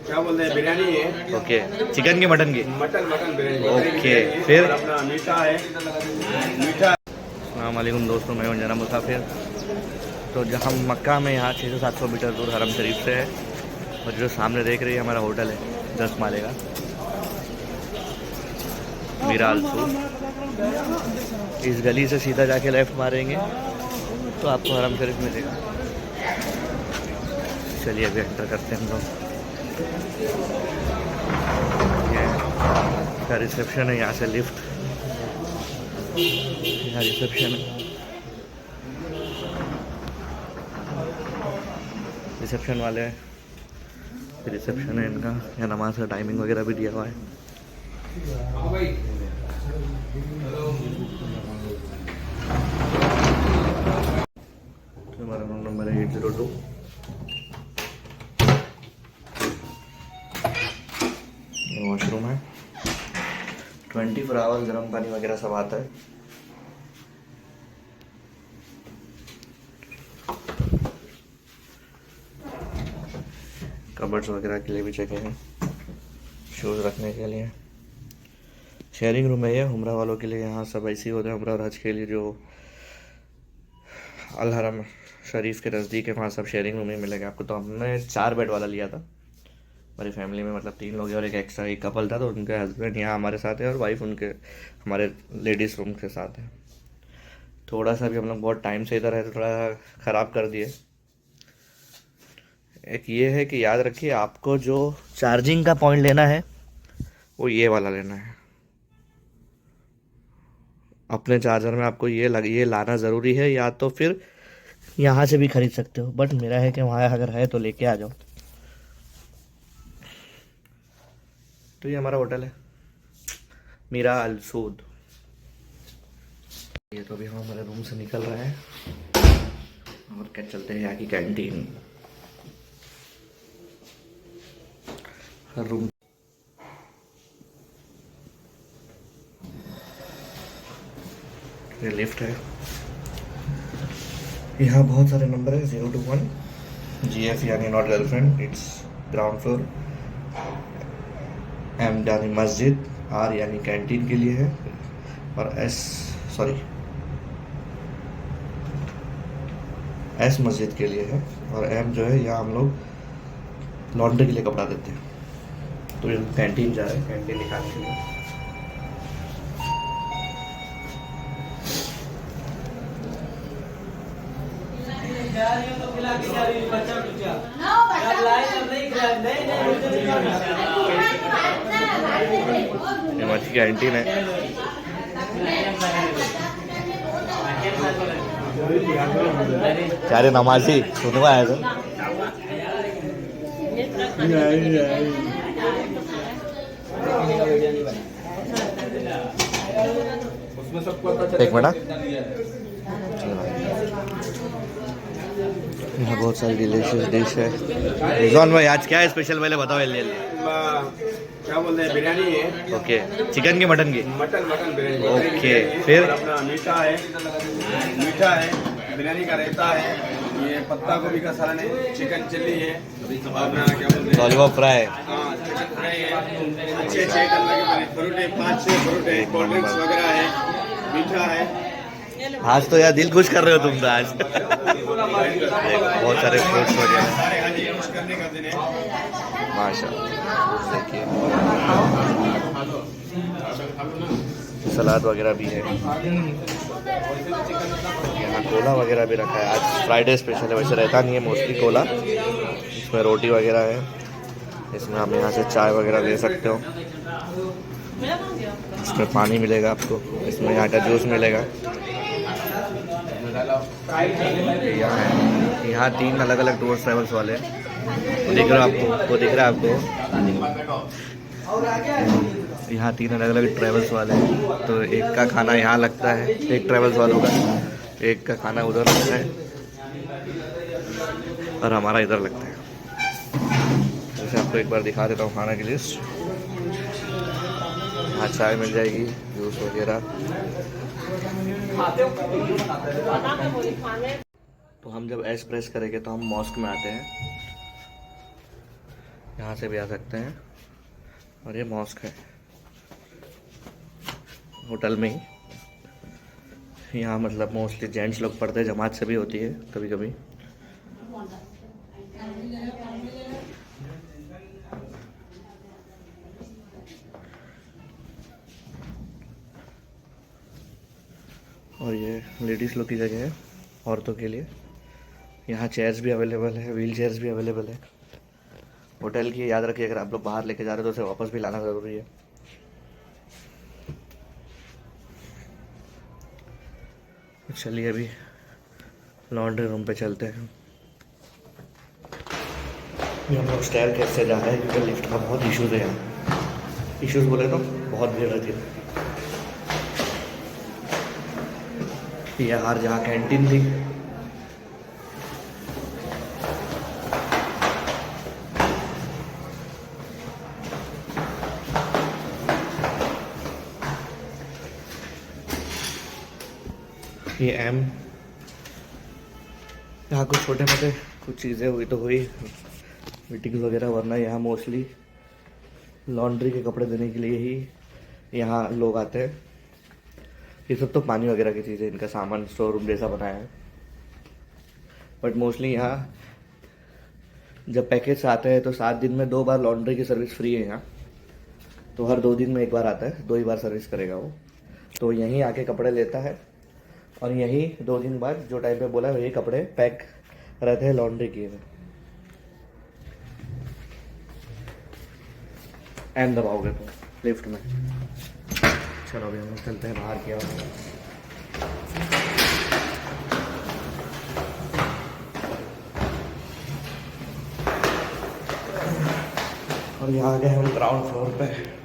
क्या बोलते हैं, बिरयानी है। ओके, चिकन की मटन की? मटन बिरयानी। ओके, फिर और अपना मीठा है, मीठा। अस्सलाम वालेकुम दोस्तों, मैं हूं जना मुसाफिर। तो जहाँ मक्का में यहाँ 600 से 700 मीटर दूर हरम शरीफ से है, और जो सामने देख रही है हमारा होटल है 10 माले का, मीरा अल सूद। इस गली से सीधा जाके लेफ़्ट मारेंगे तो आपको हरम शरीफ मिलेगा। चलिए अभी एंटर करते हैं हम लोग। ये का रिसेप्शन है, यहाँ से लिफ्ट, यहाँ रिसेप्शन है। रिसेप्शन वाले हैं, रिसेप्शन है इनका। यहाँ नमाज का टाइमिंग वगैरह भी दिया हुआ है। हमारा रूम नंबर है 802। वॉशरूम है, 24 आवर्स गर्म पानी वगैरह सब आता है। कबर्ड्स वगैरह के लिए भी जगह है, शूज़ रखने के लिए। शेयरिंग रूम है ये उम्रा वालों के लिए। यहाँ सब ऐसे ही होते हैं उम्रा और हज के लिए, जो अल हरम शरीफ के नज़दीक है, वहाँ सब शेयरिंग रूम ही मिलेगा आपको। तो हमने 4 बेड वाला लिया था हमारी फैमिली में, मतलब 3 लोग हैं और एक एक्स्ट्रा एक कपल था। तो उनके हस्बैंड यहाँ हमारे साथ है और वाइफ उनके हमारे लेडीज़ रूम के साथ है। थोड़ा सा भी हम लोग बहुत टाइम से इधर है तो थोड़ा ख़राब कर दिए। एक ये है कि याद रखिए, आपको जो चार्जिंग का पॉइंट लेना है वो ये वाला लेना है। अपने चार्जर में आपको ये लाना ज़रूरी है, या तो फिर यहाँ से भी ख़रीद सकते हो, बट मेरा है कि वहाँ अगर है तो लेके आ जाओ। तो ये हमारा होटल है मीरा अल सूद। ये तो अभी हम हमारे रूम से निकल रहे हैं और क्या चलते हैं यहाँ की कैंटीन। हर रूम ये लिफ्ट है। यहाँ बहुत सारे नंबर है, 021 GF यानी not girlfriend, it's ground floor. M यानी मस्जिद, R यानी कैंटीन के लिए है, और S मस्जिद के लिए है, और M जो है यहाँ हम लोग लॉन्ड्री के लिए कपड़ा देते हैं। तो ये कैंटीन जा रहे हैं, कैंटीन निकाल के लिए। ये मच्छी कैंटीन है। क्या रे नमाजी सुनने आया था? एक मिनट, यहाँ बहुत सारी डिलीशियस डिश है। रिजवान भाई आज क्या है स्पेशल, पहले बताओ। क्या बोलते हैं, बिरयानी है। ओके, चिकन की मटन की? मटन बिरयानी। ओके, फिर और अपना मीठा है, बिरयानी का रायता है, ये पत्ता गोभी का सालन है, चिकन चिल्ली है, अपना क्या बोलते हैं, लॉलीपॉप फ्राई। हाँ चिकन फ्राई है, अच्छे आइटम लगे, फ्रूट है, 5-6 फ्रूट है, कोल्ड ड्रिंक्स वगैरह है, मीठा है। आज तो यार दिल खुश कर रहे हो तुम तो आज। बहुत सारे फ्रूट्स वगैरह, सारे हाजी यूज करने का दिन है। माशाल्लाह। देखिए सलाद वगैरह भी है, यहाँ कोला वगैरह भी रखा है। आज फ्राइडे स्पेशल है, वैसे रहता नहीं है मोस्टली कोला। इसमें रोटी वगैरह है, इसमें आप यहाँ से चाय वगैरह ले सकते हो। इसमें पानी मिलेगा आपको, इसमें यहाँ का जूस मिलेगा। यहाँ 3 अलग अलग टूर ट्रैवल्स वाले हैं, दिख रहा है आपको, वो दिख रहा है आपको। यहाँ 3 अलग अलग ट्रैवल्स वाले हैं, तो एक का खाना यहाँ लगता है, एक ट्रैवल्स वालों का, एक का खाना उधर लगता है और हमारा इधर लगता है। जैसे आपको एक बार दिखा देता हूँ खाना की लिस्ट। यहाँ चाय मिल जाएगी, जूस वगैरह। तो हम जब एस प्रेस करेंगे तो हम मॉस्क में आते हैं। यहाँ से भी आ सकते हैं। और ये मॉस्क है होटल में ही। यहाँ मतलब मोस्टली जेंट्स लोग पढ़ते हैं, जमात से भी होती है कभी कभी। और ये लेडीज़ लोग की जगह है, औरतों के लिए। यहाँ चेयर्स भी अवेलेबल है, व्हील चेयर्स भी अवेलेबल है। होटल की याद रखिए, अगर आप लोग बाहर लेके जा रहे हो तो उसे वापस भी लाना ज़रूरी है। चलिए अभी लॉन्ड्री रूम पे चलते हैं। ये हम लोग स्टेयर कैसे जा रहे हैं क्योंकि लिफ्ट का बहुत इश्यूज़ है यहाँ। इश्यूज़ बोले तो बहुत भीड़ रहती है। ये हर जहाँ कैंटीन थी, ये यहाँ कुछ छोटे मोटे कुछ चीज़ें हुई तो हुई, मीटिंग्स वगैरह, वरना यहाँ मोस्टली लॉन्ड्री के कपड़े देने के लिए ही यहाँ लोग आते हैं। ये सब तो पानी वगैरह की चीज़ें, इनका सामान स्टोर रूम जैसा बनाया है। बट मोस्टली यहाँ जब पैकेज आते हैं तो 7 दिन में 2 बार लॉन्ड्री की सर्विस फ्री है यहाँ। तो हर 2 दिन में 1 बार आता है, 2 ही बार सर्विस करेगा वो। तो यहीं आके कपड़े लेता है और यहीं 2 दिन बाद जो टाइम पे बोला वही कपड़े पैक रहते हैं लॉन्ड्री किए हुए। एंड दबाओगे तो लिफ्ट में। चलो अभी हम लोग चलते हैं बाहर की ओर। और यहाँ आ गए हम ग्राउंड फ्लोर पे।